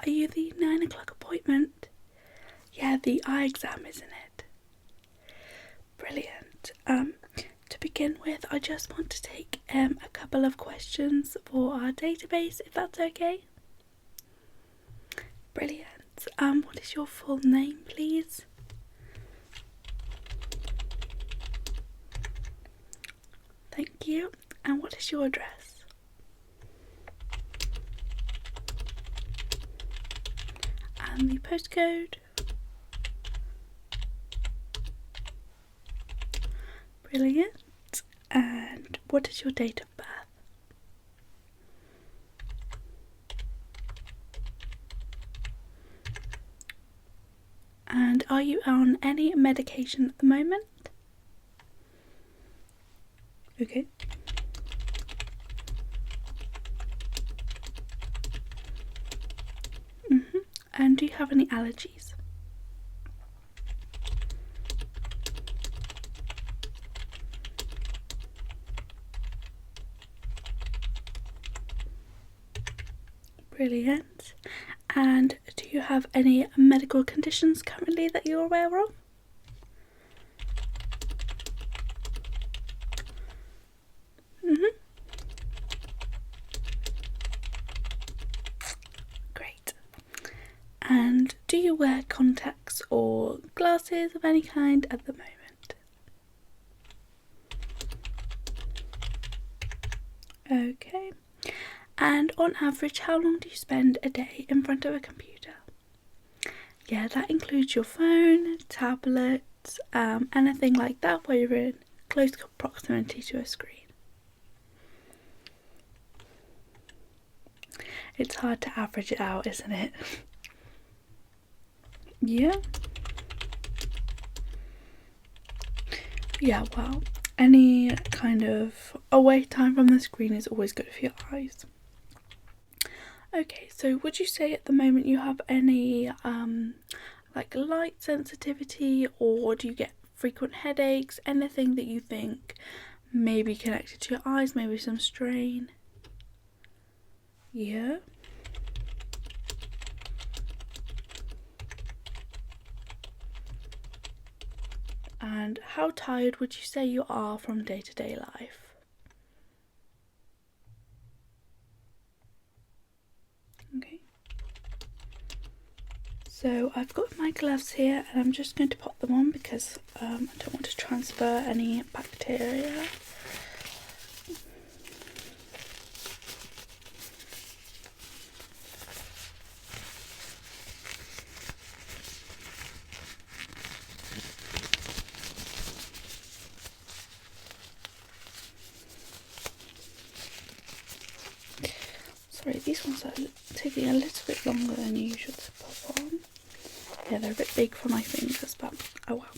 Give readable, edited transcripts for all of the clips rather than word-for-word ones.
Are you the 9 o'clock appointment? Yeah, the eye exam, isn't it? Brilliant. To begin with, I just want to take a couple of questions for our database, if that's okay. Brilliant. What is your full name, please? Thank you. And what is your address? And the postcode? Brilliant. And what is your date of birth? And are you on any medication at the moment? Okay. And do you have any allergies? Brilliant. And do you have any medical conditions currently that you're aware of? Great. And do you wear contacts or glasses of any kind at the moment? Okay. And on average, how long do you spend a day in front of a computer? Yeah, that includes your phone, tablets, anything like that where you're in close proximity to a screen. It's hard to average it out, isn't it? Yeah. Yeah, well, any kind of away time from the screen is always good for your eyes. Okay, so would you say at the moment you have any like light sensitivity, or do you get frequent headaches, anything that you think may be connected to your eyes, maybe some strain? Yeah. And how tired would you say you are from day-to-day life? Okay. So I've got my gloves here and I'm just going to pop them on because I don't want to transfer any bacteria. Sorry, these ones are taking a little bit longer than usual to pop on. Yeah, they're a bit big for my fingers, but oh well.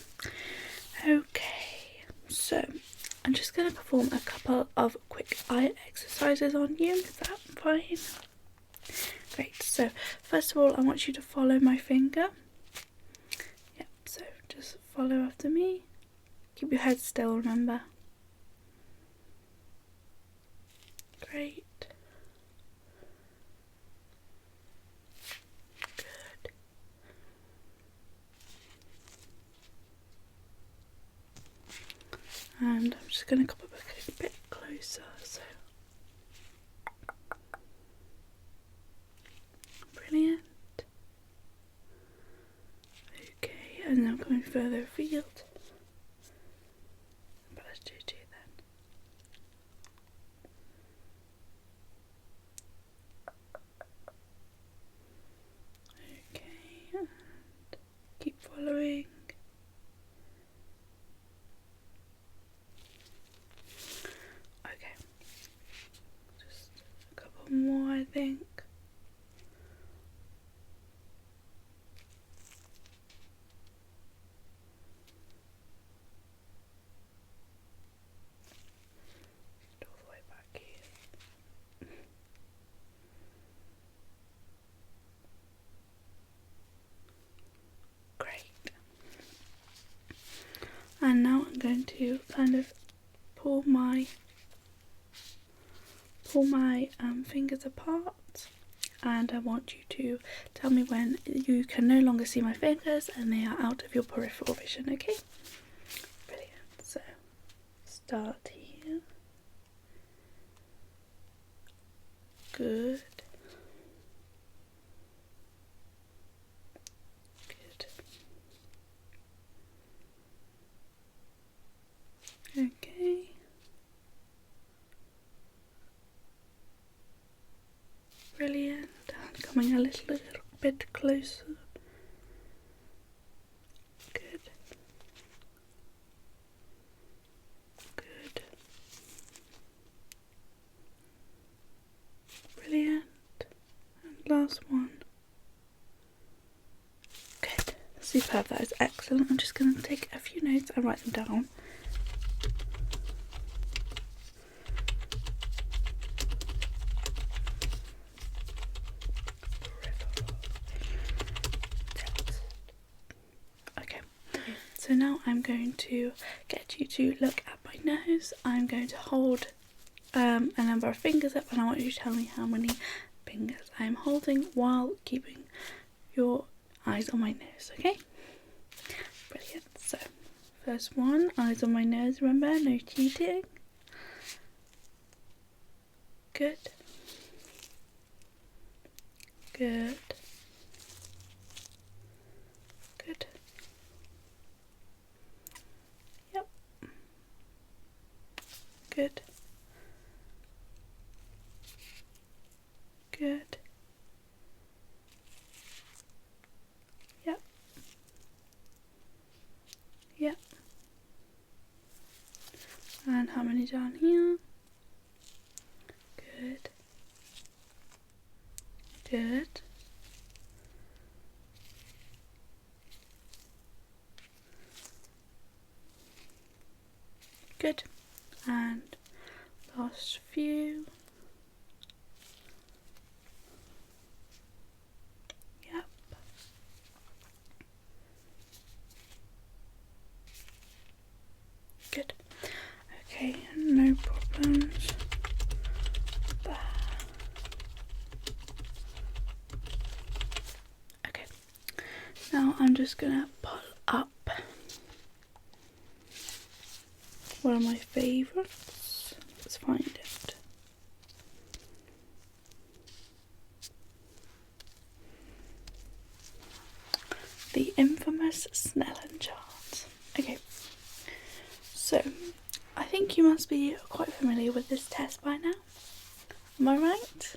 Okay, so I'm just going to perform a couple of quick eye exercises on you. Is that fine? Great, so first of all, I want you to follow my finger. Yep, so just follow after me. Keep your head still, remember. Great. Good. And I'm just going to come up a bit closer, so brilliant. Okay, and now going further afield. But let's do two then. Okay, and keep following. Okay, just a couple more, I think. All the way back here. Great. And now I'm going to kind of pull my fingers apart and I want you to tell me when you can no longer see my fingers and they are out of your peripheral vision, okay? Brilliant. So, start here. Good. Good. Okay. Brilliant. And coming a little bit closer. Good. Good. Brilliant. And last one. Good. Superb. That is excellent. I'm just going to take a few notes and write them down. So now I'm going to get you to look at my nose. I'm going to hold a number of fingers up and I want you to tell me how many fingers I'm holding while keeping your eyes on my nose, okay? Brilliant. So, first one, eyes on my nose, remember, no cheating. Good. Good. Good. Good. Good. Yep. Yep. And how many down here? Good. Good. Good. And last few. Yep. Good. Okay, no problems. Okay. Now I'm just gonna pull up one of my favourites. Let's find it. The infamous Snellen chart. Okay, so I think you must be quite familiar with this test by now. Am I right?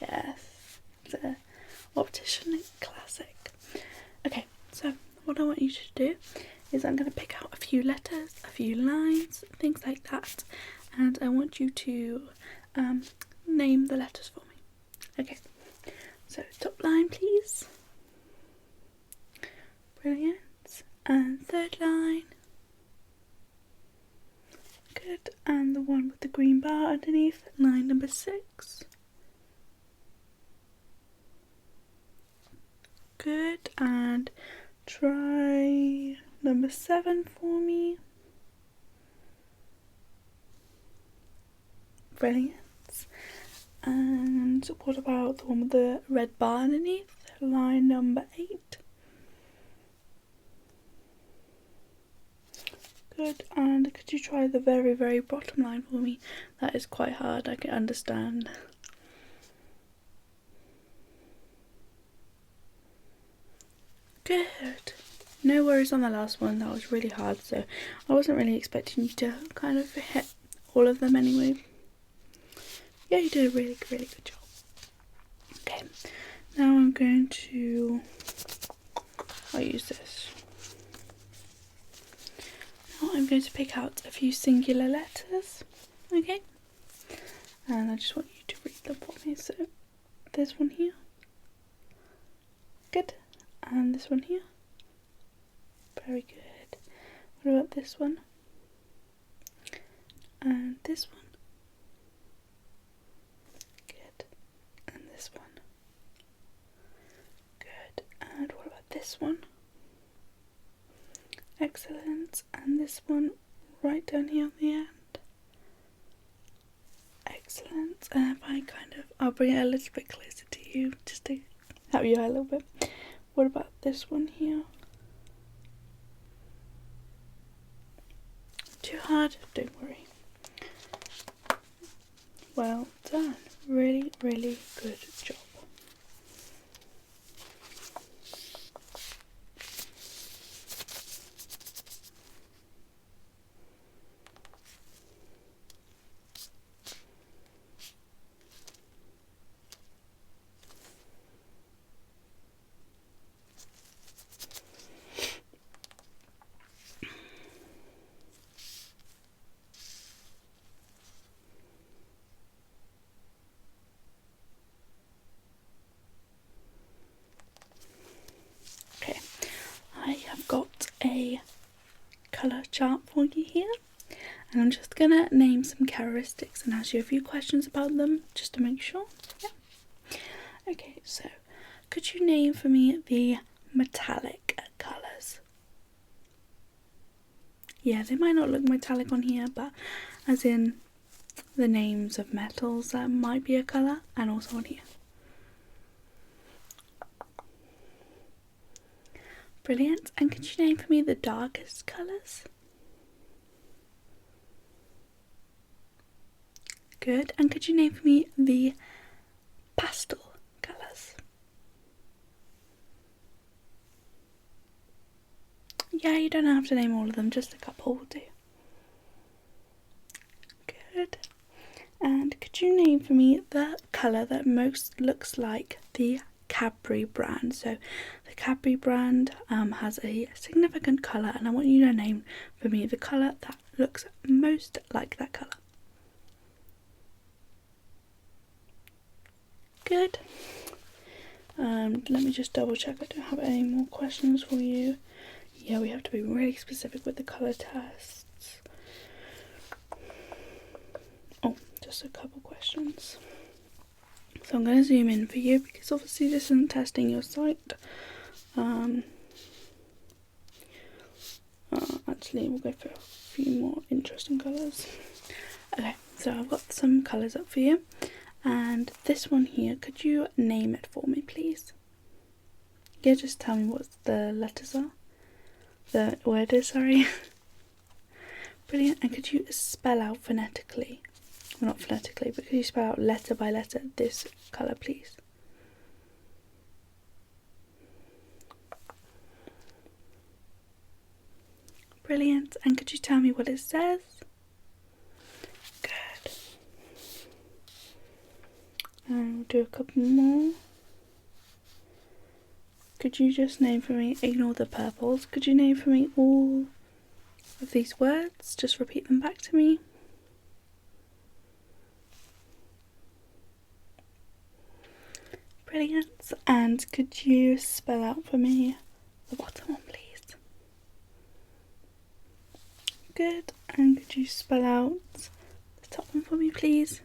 Yes, it's an optician classic. Okay, so what I want you to do is I'm going to pick out a few letters, a few lines, things like that, and I want you to name the letters for me. Okay, so top line please. Brilliant. And third line. Good. And the one with the green bar underneath, line number 6. Good. And try number 7 for me. Brilliant. And what about the one with the red bar underneath, line number 8? Good, and could you try the very, very bottom line for me? That is quite hard, I can understand. Good. No worries on the last one, that was really hard, so I wasn't really expecting you to kind of hit all of them anyway. Yeah, you did a really, really good job. Okay, now I'm going to, I'll use this. Now I'm going to pick out a few singular letters, okay? And I just want you to read them for me. So, this one here. Good. And this one here. Very good. What about this one? And this one. Good. And this one. Good. And what about this one? Excellent. And this one right down here on the end. Excellent. And if I I'll bring it a little bit closer to you. you, just to help you out a little bit. What about this one here? Too hard? Don't worry. Well done. Really, really good job. Okay, I have got a colour chart for you here, and I'm just gonna name some characteristics and ask you a few questions about them just to make sure. Yeah. Okay, so could you name for me the metallic colours? Yeah, they might not look metallic on here, but as in the names of metals that might be a colour, and also on here. Brilliant. And could you name for me the darkest colours? Good. And could you name for me the pastel colours? Yeah, you don't have to name all of them, just a couple will do. Good. And could you name for me the colour that most looks like the Cadbury brand? So the Cadbury brand has a significant colour, and I want you to name for me the colour that looks most like that colour. Good. Let me just double check I don't have any more questions for you. Yeah, we have to be really specific with the colour tests. Oh, just a couple questions. So I'm going to zoom in for you because obviously this isn't testing your sight. Actually, we'll go for a few more interesting colours. Okay, so I've got some colours up for you. And this one here, could you name it for me, please? Yeah, just tell me what the letters are. The word is, sorry. Brilliant. And could you spell out phonetically? Well, not phonetically, but could you spell out letter by letter this colour, please? Brilliant. And could you tell me what it says? Good. And we'll do a couple more. Could you just name for me, ignore the purples, could you name for me all of these words? Just repeat them back to me. Brilliant. And could you spell out for me the bottom one, please? Good. And could you spell out the top one for me, please?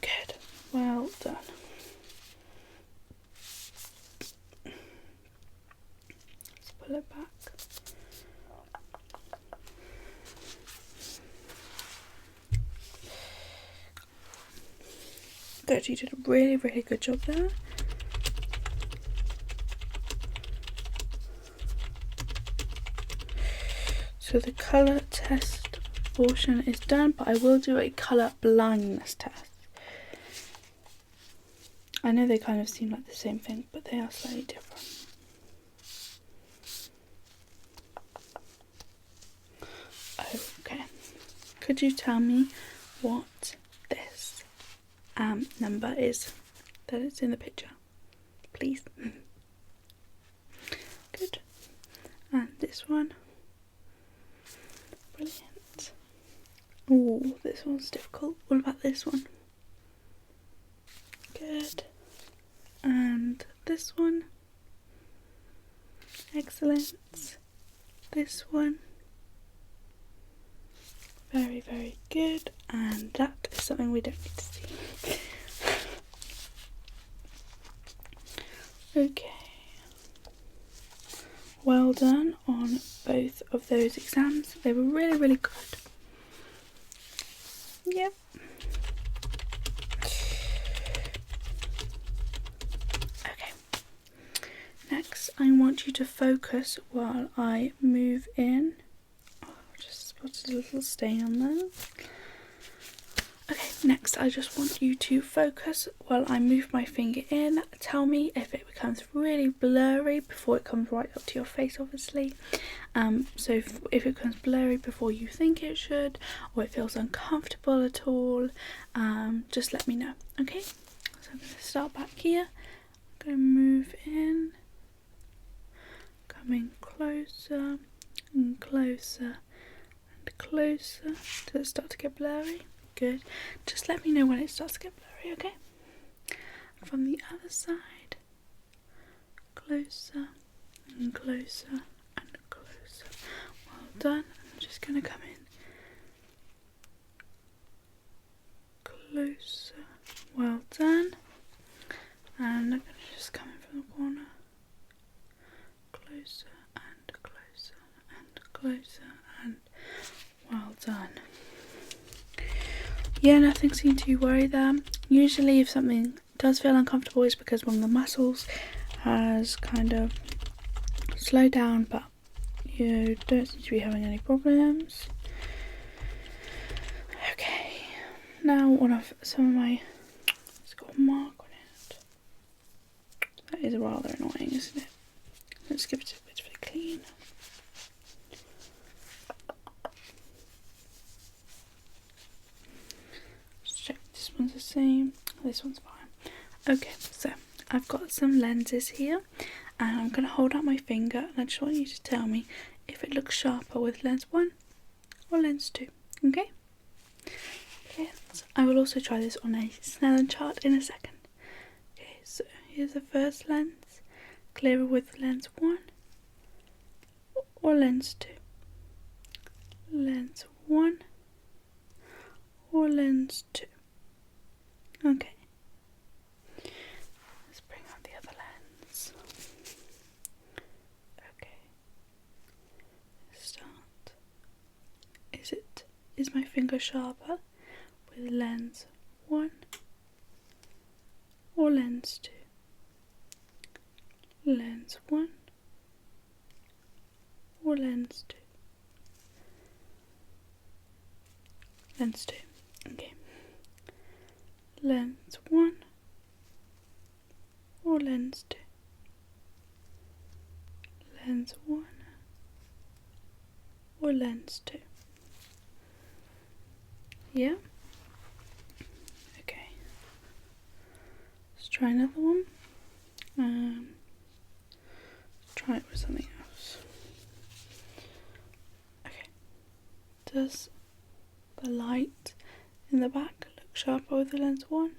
Good. Well done. Let's pull it back. Good, you did a really, really good job there. So the colour test portion is done, but I will do a colour blindness test. I know they kind of seem like the same thing, but they are slightly different. Okay, could you tell me what this number is that it's in the picture, please? Good. And this one. Brilliant. Oh, this one's difficult. What about this one? Good. And this one. Excellent. This one. Very, very good. And that is something we don't need to see. Okay. Well done on both of those exams. They were really, really good. Yep. I want you to focus while I move in. Oh, I just spotted a little stain on there. Okay, next I just want you to focus while I move my finger in. Tell me if it becomes really blurry before it comes right up to your face, obviously. So if it becomes blurry before you think it should, or it feels uncomfortable at all, just let me know, okay? So I'm going to start back here. I'm going to move in, coming closer and closer and closer. Does it start to get blurry? Good. Just let me know when it starts to get blurry, okay? From the other side, closer and closer and closer. Well done. I'm just going to come in closer. Well done. And I'm going to just come in from the corner. Closer and closer and closer and well done. Yeah, nothing seemed to worry them. Usually if something does feel uncomfortable it's because one of the muscles has kind of slowed down, but you don't seem to be having any problems. Okay, now one of some of my, it's got a mark on it. That is rather annoying, isn't it? Let's give it a bit of a clean. Check this one's the same, this one's fine. Okay, so I've got some lenses here and I'm going to hold out my finger and I just want you to tell me if it looks sharper with lens 1 or lens 2, okay? Okay, so I will also try this on a Snellen chart in a second. Okay, so here's the first lens, clearer with lens 1 or lens 2, lens 1 or lens 2. Okay, let's bring out the other lens. Okay, start. Is my finger sharper with lens 1 or lens 2? Lens 1 or lens 2? Lens 2, okay. Lens 1 or lens 2? Lens 1 or lens 2? Yeah? Okay. Let's try another one. Try it with something else. Okay. Does the light in the back look sharper with the lens 1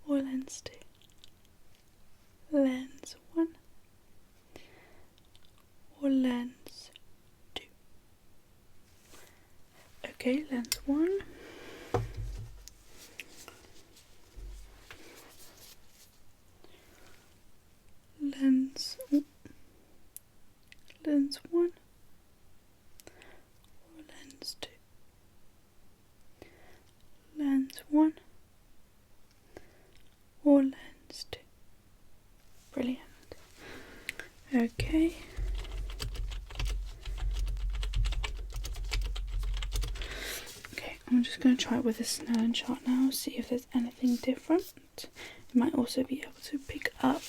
or lens 2? Lens 1 or lens 2? Okay, lens 1. Lens 1 or lens 2? Lens 1 or lens 2? Brilliant. Okay. Okay, I'm just going to try it with a Snellen chart now, see if there's anything different. You might also be able to pick up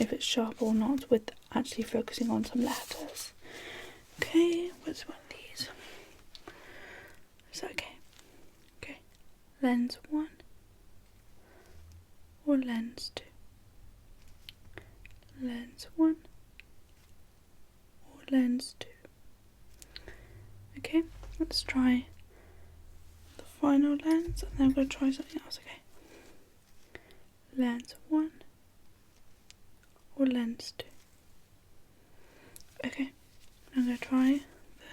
if it's sharp or not with actually focusing on some letters. Okay, what's one of these? Is that okay? Okay, lens 1 or lens 2? Lens 1 or lens 2? Okay, let's try the final lens and then I'm going to try something else, okay? Lens 1 or lens 2? Okay, I'm going to try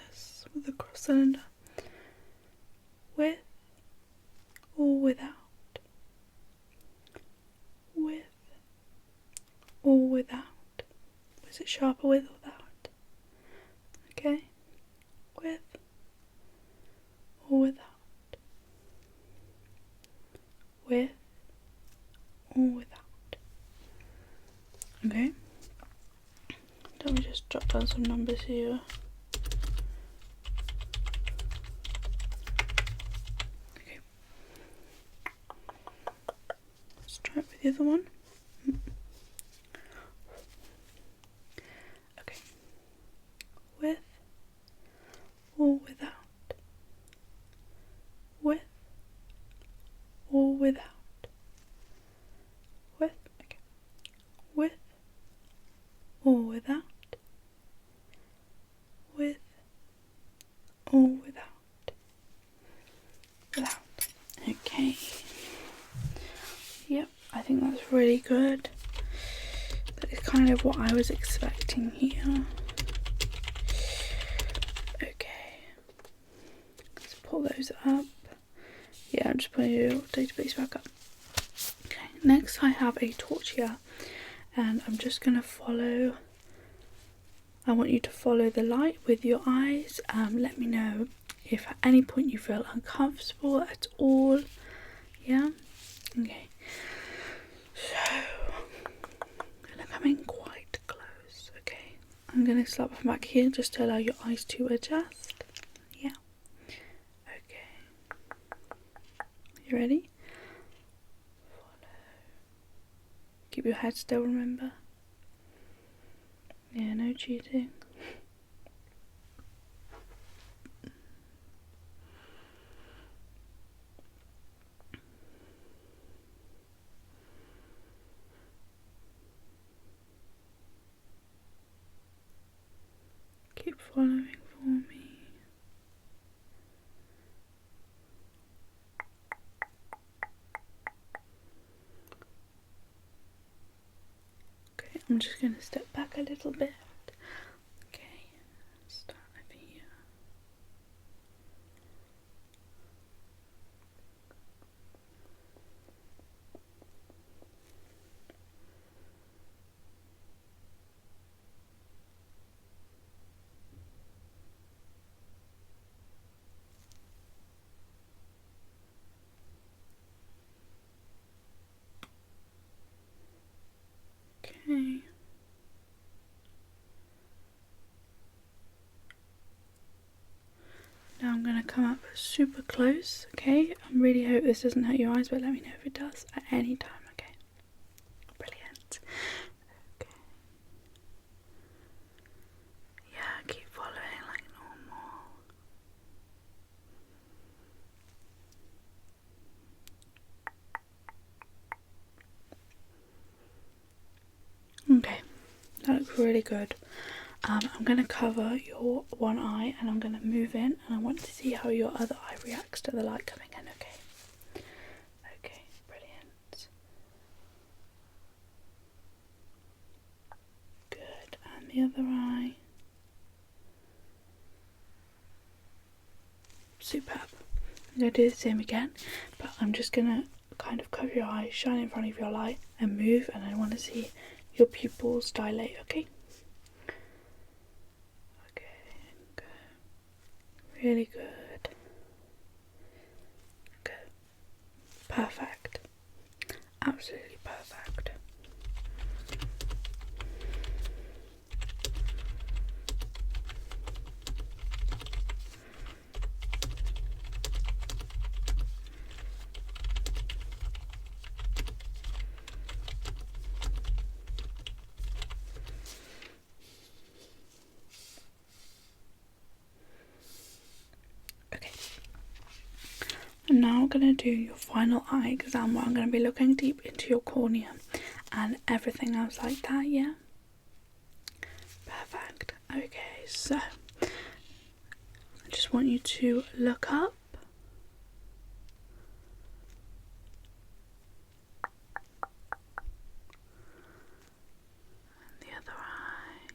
this with the cross cylinder. With or without? With or without? Was it sharper with or without? Okay, with or without? With or without? Okay, done some numbers here. Okay. Let's try it with the other one. Okay. With or without? With or without? With, okay. With or without? With or without? Without. Okay. Yep, I think that's really good. That is kind of what I was expecting here. Okay. Let's pull those up. Yeah, I'm just putting your database back up. Okay, next I have a torch here, and I'm just going to follow. I want you to follow the light with your eyes. Let me know if at any point you feel uncomfortable at all. Yeah? Okay. So, I'm going to come in quite close, okay? I'm going to start from back here just to allow your eyes to adjust. Yeah. Okay. You ready? Follow. Keep your head still, remember? Yeah, no cheating. Keep following for me. Okay, I'm just going to step back a little bit. Okay, start over here. Okay. Now I'm going to come up super close, okay? I really hope this doesn't hurt your eyes, but let me know if it does at any time, okay? Brilliant. Okay. Yeah, keep following like normal. Okay, that looks really good. I'm going to cover your one eye and I'm going to move in, and I want to see how your other eye reacts to the light coming in, okay? Okay, brilliant. Good, and the other eye. Superb. I'm going to do the same again, but I'm just going to kind of cover your eyes, shine in front of your light and move, and I want to see your pupils dilate, okay? Really good. Good. Perfect. Absolutely perfect. Okay. And now I'm going to do your final eye exam, where I'm going to be looking deep into your cornea and everything else like that, yeah? Perfect. Okay, so I just want you to look up. And the other eye.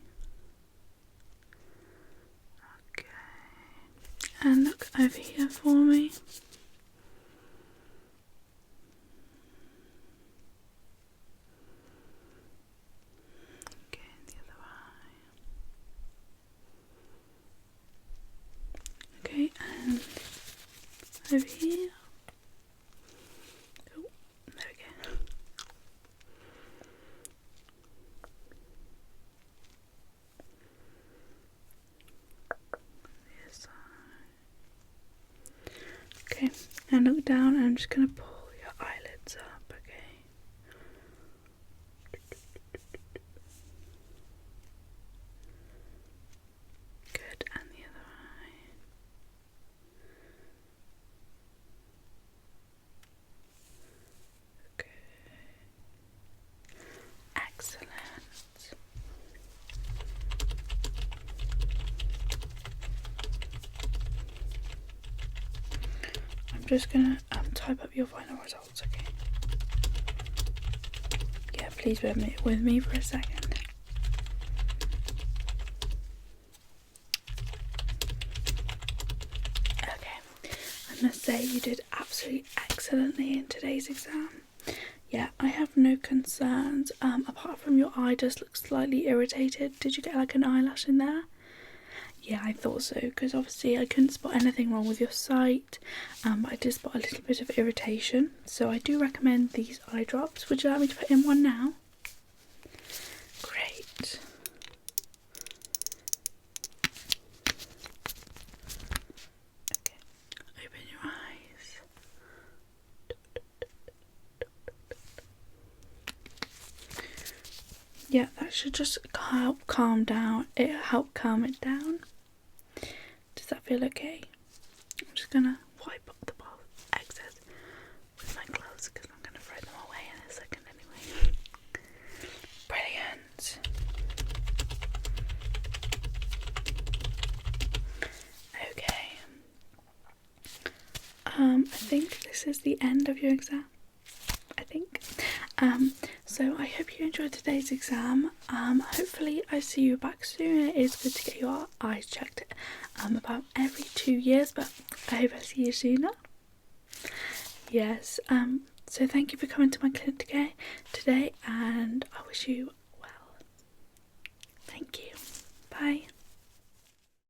Okay. And look over here for me. Okay, and Okay, and look down, and I'm just going to pull your eyelids up, okay? Good, and the other eye. Okay. Excellent. I'm just gonna type up your final results, okay? Yeah, please bear with me for a second. Okay, I must say you did absolutely excellently in today's exam. Yeah, I have no concerns. Apart from your eye does look slightly irritated. Did you get like an eyelash in there? Yeah, I thought so, because obviously I couldn't spot anything wrong with your sight, but I did spot a little bit of irritation. So I do recommend these eye drops. Would you like me to put in one now? Great. Okay, open your eyes. Yeah, that should just help calm down. Help calm it down. Does that feel okay? I'm just gonna wipe up the excess with my gloves because I'm gonna throw them away in a second anyway. Brilliant. Okay. I think this is the end of your exam. I think. So I hope you enjoyed today's exam. Hopefully I see you back soon. It is good to get your eyes checked about every 2 years, but I hope I see you sooner. Yes, so thank you for coming to my clinic today, and I wish you well. Thank you. Bye.